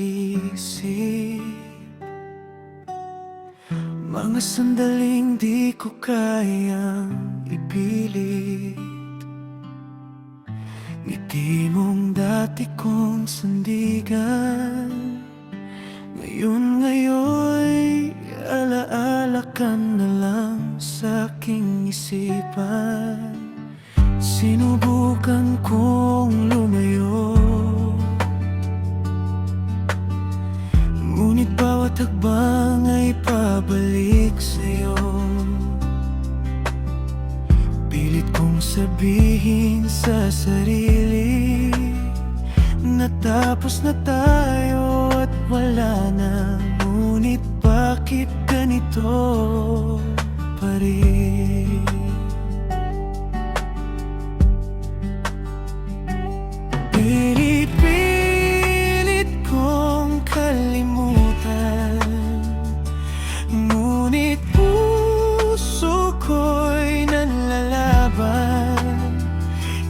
naisip, mga sandaling di ko kayang ipilit. Ngiti mong dati kong sandigan, ngayon'y alaala ka na lang sa aking isipan. Sinubukan kong lumayo, ngunit bawat hakbang ay pabalik sa'yo. Pilit kong sabihin sa sarili, natapos na tayo at wala na. Ngunit bakit ganito pa rin? Pilit kong kalimutan, ngunit puso ko'y nanlalaban.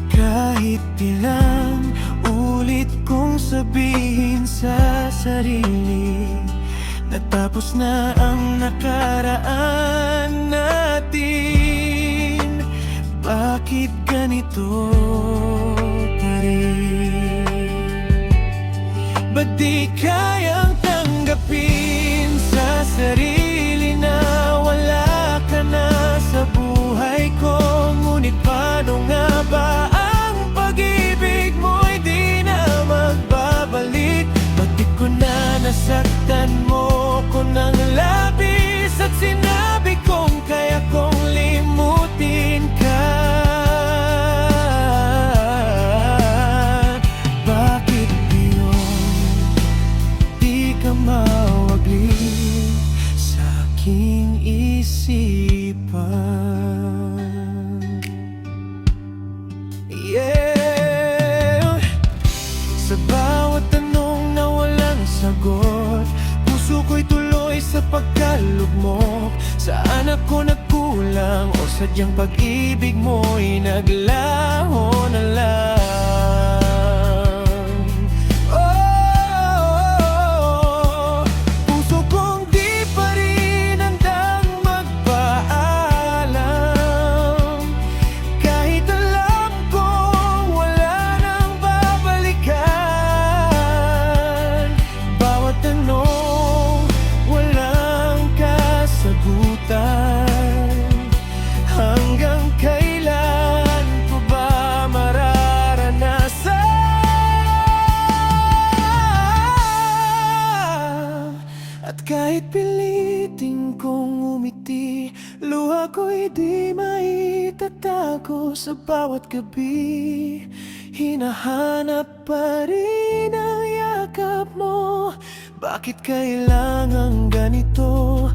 Kahit ilang ulit kong sabihin sa sarili, natapos na ang nakaraan natin. Bakit ganito pa rin? Ba't di kayang tanggapin sa sarili na wala ka na sa buhay ko? Ngunit paano nga ba ang pag-ibig mo'y di na magbabalik? Bakit ko na nasaktan mo ko ng labis at sinabi kong kaya kong limutin ka? Bakit yun di ka mawaglit sa aking isipan? Yeah. Sa bawat tanong na walang sagot, puso ko'y tuloy sa pagkalugmok. Saan ako nagkulang o sadyang pag-ibig mo'y naglaho na lang? Oh, puso kong di pa rin handang magpaalam, kahit alam kong wala nang babalikan. Bawat tanong walang kasagutan. Hanggang kailan ko ba mararanasan? At kahit pilitin kong umiti, luha ko'y di maitatago. Sa bawat gabi, hinahanap pa rin ang yakap mo. Bakit kailangan ganito?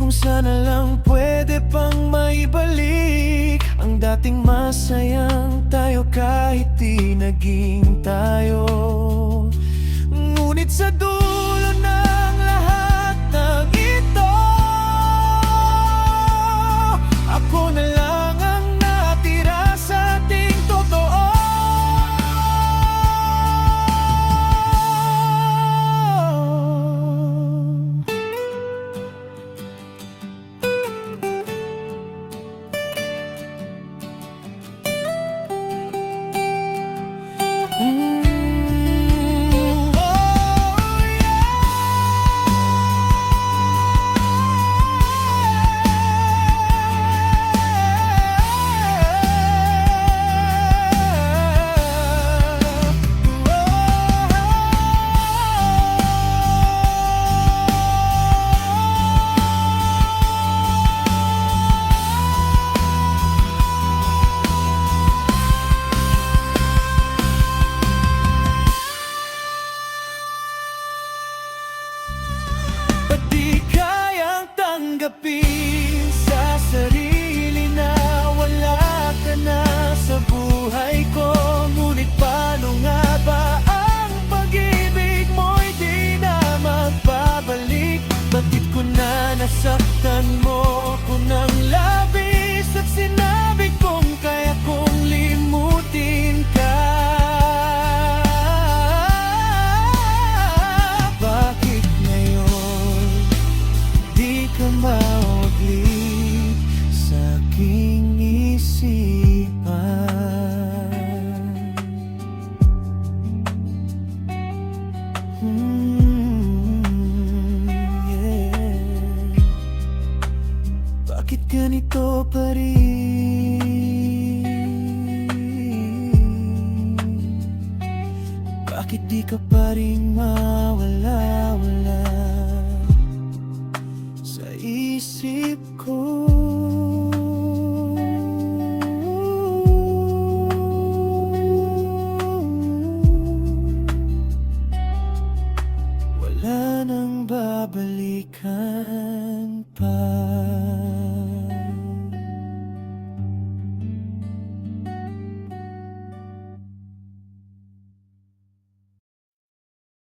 Kung sana lang pwede pang maibalik ang dating masayang tayo, kahit di naging tayo. Ngunit sa dulo ng lahat ng ito, ako na lang ang natira sa ating totoo. Tanggapin sa sarili na wala ka na sa buhay ko. Ngunit paano nga ba ang pag-ibig mo'y di na magbabalik? Bakit ko na nasaktan mo ko ng labis at sinabi kong kaya kong limutin ka? Yeah. Bakit ganito pa rin? Bakit di ka pa rin mawala-wala sa isip ko? Wala nang babalikan pa.